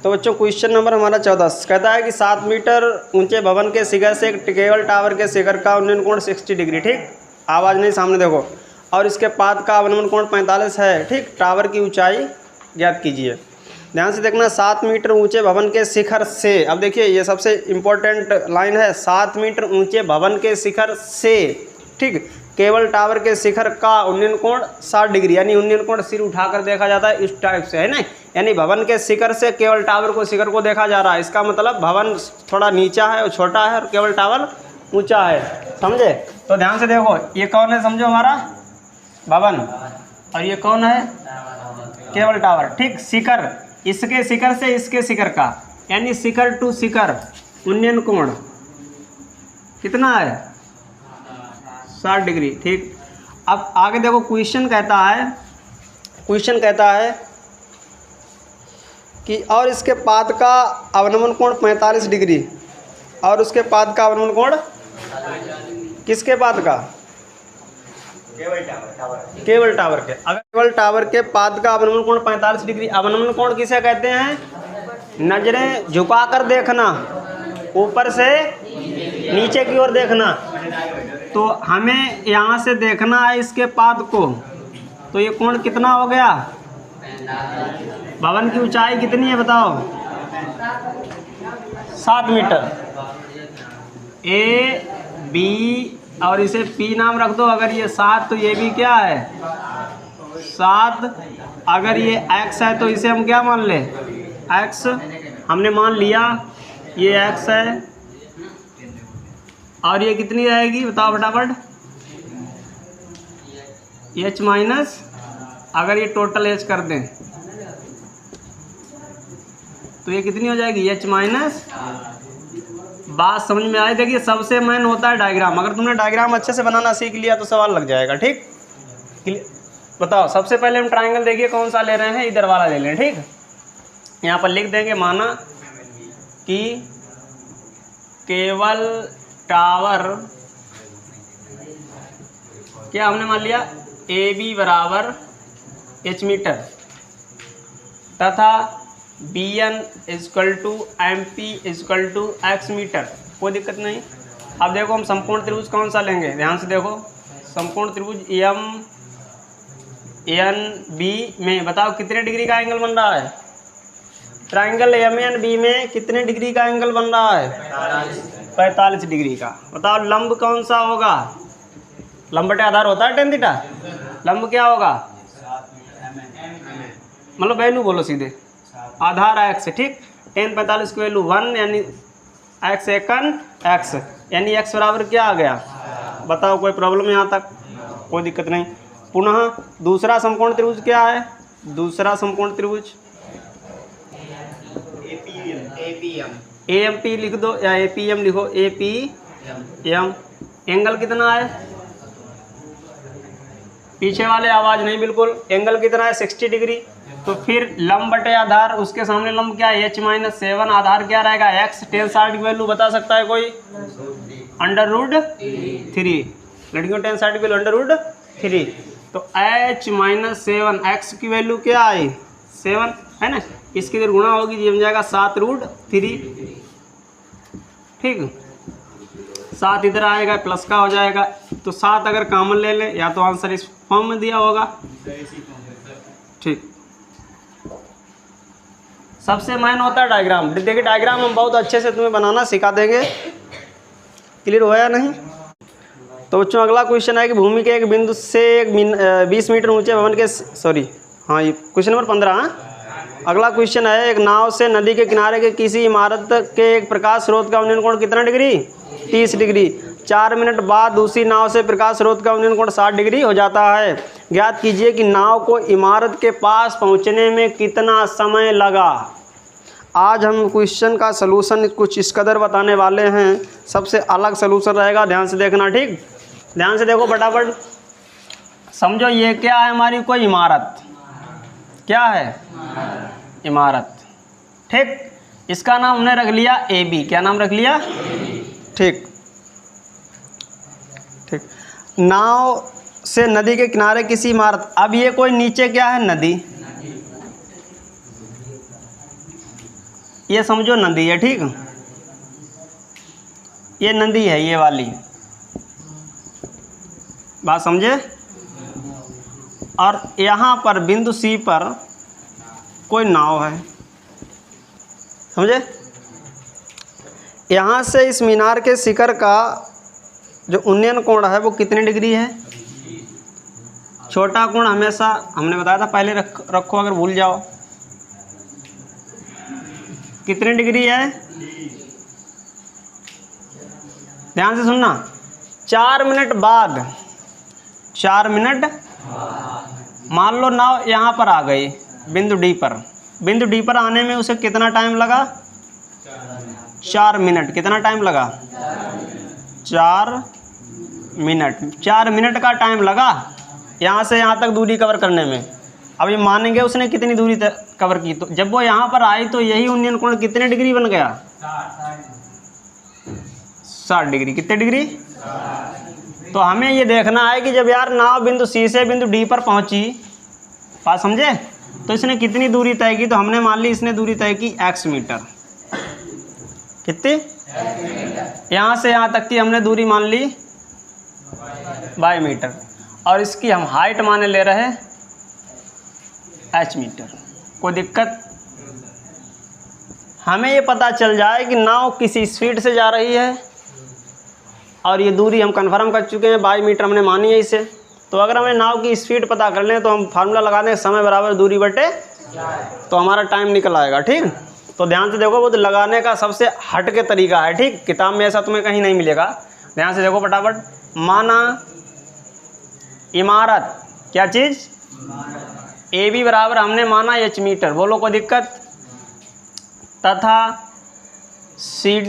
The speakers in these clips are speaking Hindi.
तो बच्चों क्वेश्चन नंबर हमारा 14 कहता है कि 7 मीटर ऊंचे भवन के शिखर से एक केबल टावर के शिखर का उन्नयन कोण 60 डिग्री, ठीक, आवाज़ नहीं सामने देखो, और इसके पाद का अवनमन कोण 45 है, ठीक। टावर की ऊंचाई ज्ञात कीजिए। ध्यान से देखना, 7 मीटर ऊंचे भवन के शिखर से, अब देखिए ये सबसे इम्पोर्टेंट लाइन है, 7 मीटर ऊंचे भवन के शिखर से, ठीक, केबल टावर के शिखर का उन्नयन कोण 60 डिग्री, यानी उन्नयन कोण सिर उठाकर देखा जाता है इस टाइप से, है ना, यानी भवन के शिखर से केबल टावर को शिखर को देखा जा रहा है। इसका मतलब भवन थोड़ा नीचा है और छोटा है और केबल टावर ऊंचा है, समझे। तो ध्यान से देखो, ये कौन है समझो, हमारा भवन, और ये कौन है, केबल टावर, ठीक। शिखर, इसके शिखर से इसके शिखर का, यानी शिखर टू शिखर उन्नयन कोण कितना है, 60 डिग्री, ठीक। अब आगे देखो, क्वेश्चन कहता है कि और इसके पाद का अवनमन कोण 45 डिग्री, और उसके पाद का अवनमन कोण, किसके पाद का, केबल टावर के। अगर केबल टावर के पाद का अवनमन कोण 45 डिग्री, अवनमन कोण किसे कहते हैं, नजरें झुकाकर देखना, ऊपर से नीचे की ओर देखना। तो हमें यहाँ से देखना है इसके पाद को, तो ये कोण कितना हो गया, भवन की ऊंचाई कितनी है बताओ, 7 मीटर। ए बी और इसे पी नाम रख दो, अगर ये 7 तो ये भी क्या है 7, अगर ये x है तो इसे हम क्या मान ले, x, हमने मान लिया ये x है, और ये कितनी रहेगी बताओ फटाफट, h माइनस, अगर ये टोटल h कर दें तो ये कितनी हो जाएगी, h माइनस। बात समझ में आई। देखिए सबसे मेन होता है डायग्राम, अगर तुमने डायग्राम अच्छे से बनाना सीख लिया तो सवाल लग जाएगा, ठीक। बताओ, सबसे पहले हम ट्रायंगल देखिए कौन सा ले रहे हैं, इधर वाला ले लें, ठीक। यहाँ पर लिख देंगे, माना कि केबल टावर, क्या हमने मान लिया, ए बी बराबर h मीटर तथा B N equal to M P equal to X metre, कोई दिक्कत नहीं। अब देखो हम समकोण त्रिभुज कौन सा लेंगे, ध्यान से देखो, समकोण त्रिभुज एम एन बी में बताओ कितने डिग्री का एंगल बन रहा है, ट्राइंगल एम एन बी में कितने डिग्री का एंगल बन रहा है, 45 डिग्री का। बताओ लंब कौन सा होगा, लंब बटे आधार होता है tan थीटा, लंब क्या होगा, मतलब वैल्यू बोलो सीधे, आधार x, ठीक। tan 45 की वैल्यू 1, यानी x एकन x, यानी x बराबर क्या आ गया, बताओ कोई प्रॉब्लम यहाँ तक, कोई दिक्कत नहीं। पुनः दूसरा समकोण त्रिभुज क्या है, दूसरा समकोण त्रिभुज AMP लिख दो या APM लिखो, APM, एंगल कितना है, पीछे वाले आवाज़ नहीं, बिल्कुल, एंगल कितना है 60 डिग्री। तो फिर लंब बटे आधार, उसके सामने लंब क्या है, h माइनस 7, आधार क्या रहेगा x, tan 60 की वैल्यू बता सकता है कोई, √3, लड़कियों tan 60 की वैल्यू √3, तो h माइनस 7, x की वैल्यू क्या आई 7 है ना, इसकी इधर गुणा होगी, ये बन जाएगा 7√3, ठीक, 7 इधर आएगा प्लस का हो जाएगा, तो 7 अगर कॉमन ले लें या तो आंसर इस फॉर्म में दिया होगा, ठीक। सबसे मेन होता है डायग्राम। देखिए डायग्राम हम बहुत अच्छे से तुम्हें बनाना सिखा देंगे, क्लियर हुआ या नहीं। तो बच्चों अगला क्वेश्चन है कि भूमि के एक बिंदु से 20 मीटर ऊंचे भवन के, सॉरी हाँ, ये क्वेश्चन नंबर 15। हाँ, अगला क्वेश्चन है, एक नाव से नदी के किनारे के किसी इमारत के एक प्रकाश स्रोत का उन्नयन कोण कितना डिग्री, 30 डिग्री। 4 मिनट बाद दूसरी नाव से प्रकाश स्रोत का उन्नयन कोण 60 डिग्री हो जाता है। ज्ञात कीजिए कि नाव को इमारत के पास पहुंचने में कितना समय लगा। आज हम क्वेश्चन का सलूशन कुछ इस कदर बताने वाले हैं, सबसे अलग सलूशन रहेगा, ध्यान से देखना, ठीक। ध्यान से देखो फटाफट समझो, ये क्या है, हमारी कोई इमारत, क्या है, इमारत, ठीक। इसका नाम हमने रख लिया AB, क्या नाम रख लिया, ठीक ठीक। नाव से नदी के किनारे किसी इमारत, अब ये कोई नीचे क्या है, नदी, ये समझो नदी है, ठीक। ये नदी है, ये वाली बात समझे। और यहाँ पर बिंदु सी पर कोई नाव है, समझे। यहाँ से इस मीनार के शिखर का जो उन्नयन कोण है वो कितने डिग्री है। छोटा कोण हमेशा हमने बताया था पहले रखो, अगर भूल जाओ। कितने डिग्री है, ध्यान से सुनना। 4 मिनट बाद, 4 मिनट मान लो नाव यहाँ पर आ गई बिंदु डी पर। बिंदु डी पर आने में उसे कितना टाइम लगा, 4 मिनट। कितना टाइम लगा, 4 मिनट। 4 मिनट का टाइम लगा यहाँ से यहाँ तक दूरी कवर करने में। अब ये मानेंगे उसने कितनी दूरी कवर की। तो जब वो यहाँ पर आई तो यही उन्नयन कोण कितने डिग्री बन गया, 60 डिग्री। कितने डिग्री। तो हमें ये देखना है कि जब यार नाव बिंदु सी से बिंदु डी पर पहुंची, बात समझे, तो इसने कितनी दूरी तय की। तो हमने मान ली इसने दूरी तय की x मीटर। कितनी, यहाँ से यहाँ तक की हमने दूरी मान ली y मीटर, और इसकी हम हाइट माने ले रहे हैं h मीटर। कोई दिक्कत। हमें ये पता चल जाए कि नाव किसी स्पीड से जा रही है, और ये दूरी हम कंफर्म कर चुके हैं, 22 मीटर हमने मानी है इसे। तो अगर हमें नाव की स्पीड पता कर लें तो हम फार्मूला लगा दें समय बराबर दूरी बटे, तो हमारा टाइम निकल आएगा, ठीक। तो ध्यान से देखो, वो तो लगाने का सबसे हट के तरीका है, ठीक। किताब में ऐसा तुम्हें कहीं नहीं मिलेगा। ध्यान से देखो फटाफट। माना इमारत, क्या चीज़, ए बी बराबर हमने माना h मीटर, बोलो कोई दिक्कत। तथा सी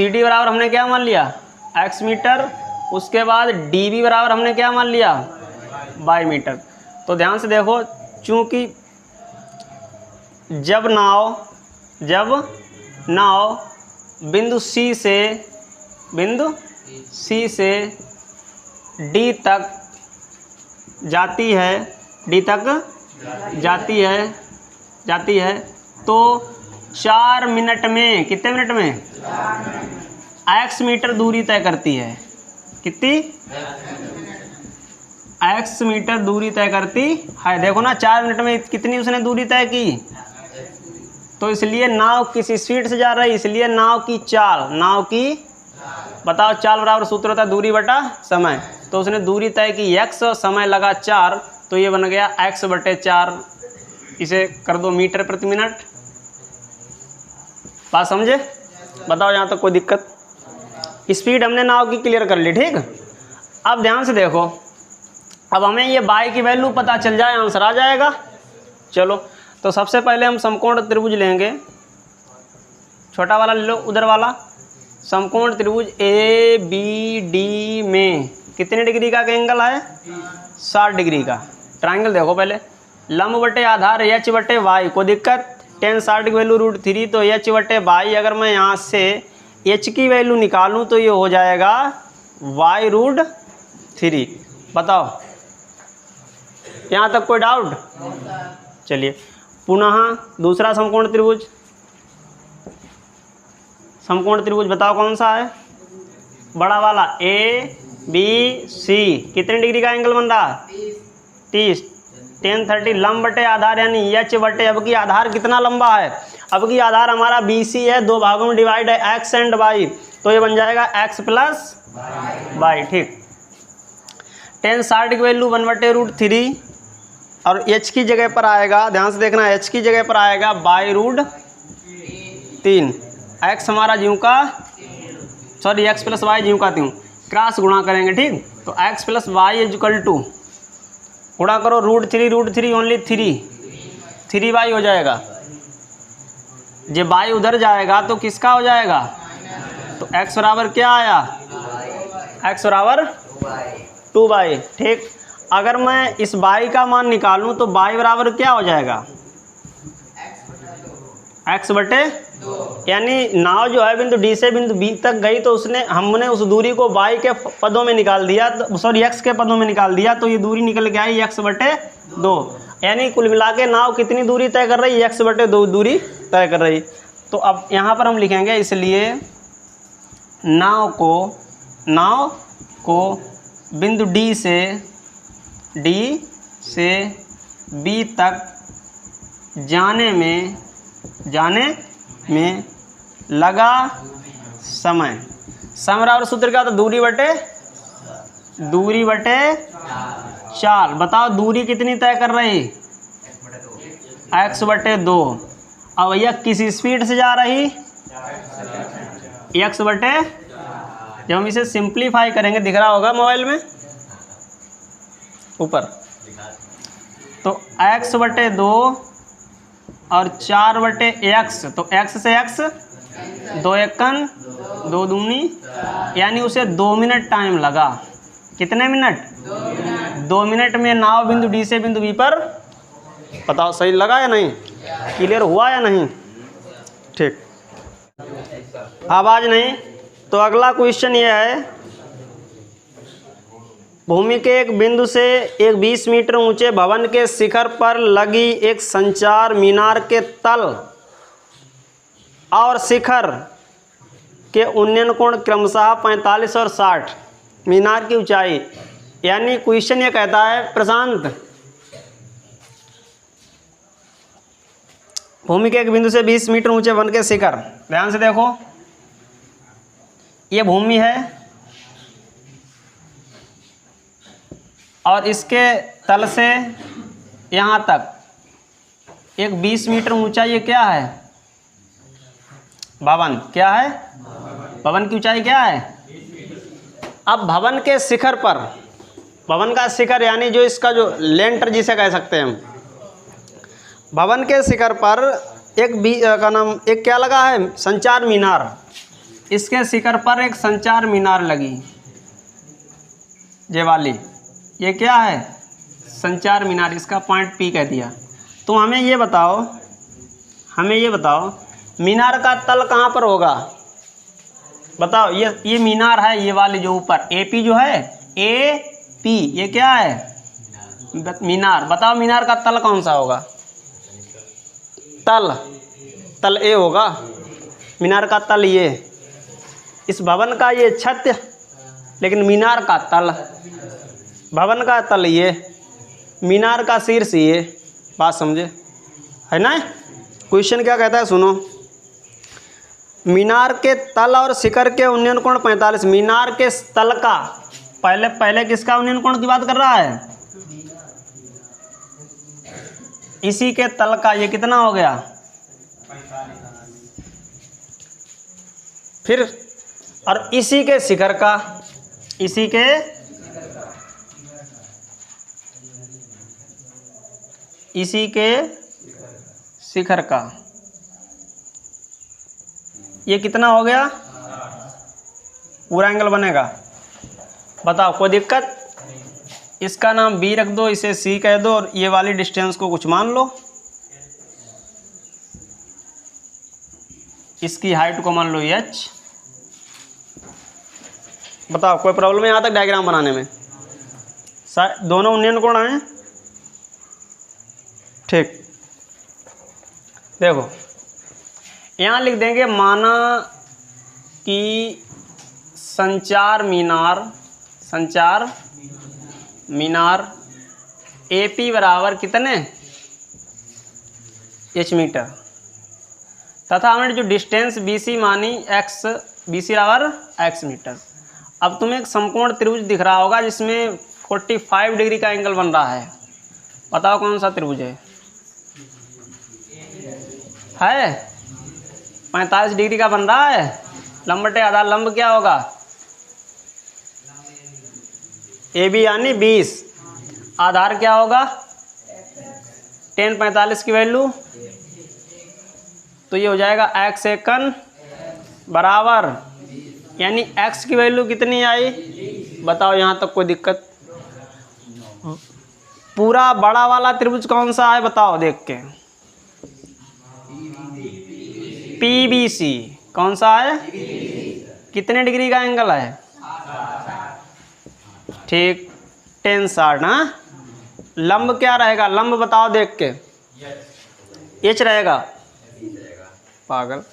डी बराबर हमने क्या मान लिया, x मीटर। उसके बाद डी बी बराबर हमने क्या मान लिया, y मीटर। तो ध्यान से देखो, चूँकि जब नाव बिंदु सी से डी तक जाती है, तो 4 मिनट में, कितने मिनट में, x मीटर दूरी तय करती है। कितनी, x मीटर दूरी तय करती है। देखो ना, 4 मिनट में कितनी उसने दूरी तय की। तो इसलिए नाव किस स्पीड से जा रही है, इसलिए नाव की बताओ, चाल बराबर सूत्र होता है दूरी बटा समय। तो उसने दूरी तय की x और समय लगा 4, तो ये बन गया x बटे 4। इसे कर दो मीटर प्रति मिनट। बात समझे, बताओ यहाँ तक कोई दिक्कत। स्पीड हमने नाव की क्लियर कर ली, ठीक। अब ध्यान से देखो, अब हमें ये y की वैल्यू पता चल जाए, आंसर आ जाएगा। चलो, तो सबसे पहले हम समकोण त्रिभुज लेंगे। छोटा वाला ले लो, उधर वाला। समकोण त्रिभुज ए बी डी में कितने डिग्री का एंगल है, 60 डिग्री का। ट्रायंगल देखो पहले, लंब बटे आधार h बटे y, कोई दिक्कत। tan 60 की वैल्यू √3, तो h बटे y। अगर मैं यहाँ से h की वैल्यू निकालूँ तो ये हो जाएगा y√3। बताओ, यहाँ तक कोई डाउट। चलिए पुनः दूसरा समकोण त्रिभुज बताओ कौन सा है, बड़ा वाला ए बी सी। कितने डिग्री का एंगल बन रहा, 30। tan 30 लंब बटे आधार यानी h बटे, अब की आधार कितना लंबा है, अब की आधार हमारा BC है, 2 भागों में डिवाइड है x एंड y, तो ये बन जाएगा x प्लस y, ठीक। tan 60 की वैल्यू 1 बटे √3, और h की जगह पर आएगा, ध्यान से देखना, h की जगह पर आएगा y√3। x हमारा ज्यों का, सॉरी x प्लस y ज्यों का त्यों, क्रॉस गुणा करेंगे, ठीक। तो x plus y equal to, गुणा करो √3 ओनली 3y हो जाएगा। जब y उधर जाएगा तो किसका हो जाएगा, तो x बराबर क्या आया, x बराबर 2y, ठीक। अगर मैं इस y का मान निकालूं तो y बराबर क्या हो जाएगा, x बटे, यानी नाव जो है बिंदु डी से बिंदु बी तक गई, तो हमने उस दूरी को y के पदों में निकाल दिया, सॉरी x के पदों में निकाल दिया, तो ये दूरी निकल के आई x बटे 2। यानी कुल मिला के नाव कितनी दूरी तय कर रही है, x/2 दूरी तय कर रही। तो अब यहाँ पर हम लिखेंगे, इसलिए नाव को बिंदु D से B तक जाने में लगा समय बराबर सूत्र क्या होता है, दूरी बटे चाल। बताओ दूरी कितनी तय कर रही, x/2। अब भैया किस स्पीड से जा रही, x बटे, जब हम इसे सिंप्लीफाई करेंगे दिख रहा होगा मोबाइल में ऊपर, तो x/2 और 4/x, तो x से x 2 एकन 2 दूनी, यानी उसे 2 मिनट टाइम लगा। कितने मिनट, 2 मिनट में नाव बिंदु D से बिंदु B पर, बताओ सही लगा या नहीं, क्लियर हुआ या नहीं। ठीक, आवाज नहीं। तो अगला क्वेश्चन ये है, भूमि के एक बिंदु से एक 20 मीटर ऊंचे भवन के शिखर पर लगी एक संचार मीनार के तल और शिखर के उन्नयन कोण क्रमशः 45 और 60। मीनार की ऊंचाई, यानी क्वेश्चन ये कहता है प्रशांत, भूमि के एक बिंदु से 20 मीटर ऊंचे भवन के शिखर, ध्यान से देखो, ये भूमि है और इसके तल से यहाँ तक एक 20 मीटर ऊंचा ये क्या है, भवन। क्या है, भवन की ऊंचाई क्या है। अब भवन के शिखर पर, भवन का शिखर यानी जो इसका जो लेंटर जिसे कह सकते हैं हम, भवन के शिखर पर एक क्या लगा है, संचार मीनार। इसके शिखर पर एक संचार मीनार लगी, ये वाली, ये क्या है, संचार मीनार, इसका पॉइंट P कह दिया। तो हमें ये बताओ मीनार का तल कहाँ पर होगा, बताओ। ये मीनार है, ये वाली जो ऊपर AP जो है, AP, ये क्या है, मीनार। बताओ मीनार का तल कौन सा होगा, तल A होगा, मीनार का तल ये, इस भवन का ये छत, लेकिन मीनार का तल, भवन का तल ये, मीनार का शीर्ष ये। बात समझे है ना। क्वेश्चन क्या कहता है सुनो, मीनार के तल और शिखर के उन्नयन कोण 45। मीनार के तल का, पहले किसका उन्नयन कोण की बात कर रहा है, इसी के तल का, ये कितना हो गया, फिर और इसी के शिखर का, इसी के शिखर का, ये कितना हो गया, पूरा एंगल बनेगा। बताओ कोई दिक्कत, इसका नाम B रख दो, इसे C कह दो, और ये वाली डिस्टेंस को कुछ मान लो, इसकी हाइट को मान लो H। बताओ कोई प्रॉब्लम है यहाँ तक डायग्राम बनाने में, दोनों उन्नयन कोण हैं। ठीक, देखो यहाँ लिख देंगे, माना कि संचार मीनार AP बराबर कितने, H मीटर, तथा हमने जो डिस्टेंस BC मानी BC बराबर X मीटर। अब तुम्हें एक समकोण त्रिभुज दिख रहा होगा जिसमें 45 डिग्री का एंगल बन रहा है। बताओ कौन सा त्रिभुज है 45 डिग्री का बन रहा है। लंब बटे आधार लंब क्या होगा, AB यानी 20, आधार क्या होगा, tan 45 की वैल्यू, तो ये हो जाएगा x एकन बराबर, यानी x की वैल्यू कितनी आई, बताओ यहाँ तक कोई दिक्कत। पूरा बड़ा वाला त्रिभुज कौन सा है बताओ देख के, PBC कौन सा है, कितने डिग्री का एंगल है, ठीक, tan 60 ना। लंब क्या रहेगा, लंब बताओ देख के। एच रहेगा, पागल।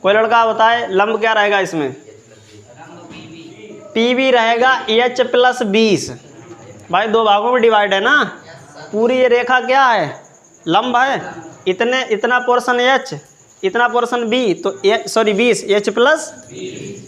कोई लड़का बताए लंब क्या रहेगा इसमें। पी बी रहेगा एच प्लस 20। भाई दो भागों में डिवाइड है ना, पूरी ये रेखा क्या है, लंब है। इतने इतना पोर्शन एच, इतना पोर्शन बी, तो सॉरी 20, एच प्लस,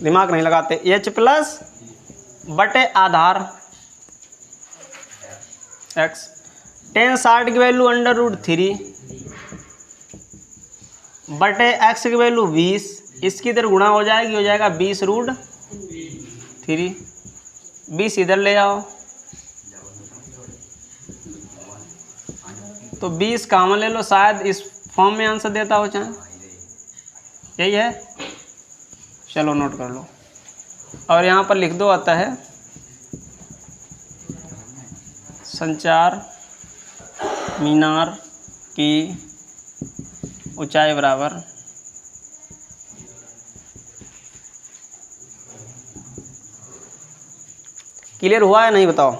दिमाग नहीं लगाते, एच प्लस बटे आधार एक्स। टेन 60 की वैल्यू √3 बटे एक्स की वैल्यू 20, इसकी इधर गुणा हो जाएगी, हो जाएगा 20√3। 20 इधर ले आओ तो 20 कॉमन ले लो, शायद इस फॉर्म में आंसर देता हो, चाहे यही है। चलो नोट कर लो और यहाँ पर लिख दो, आता है संचार मीनार की ऊंचाई बराबर क्लियर हुआ है नहीं बताओ।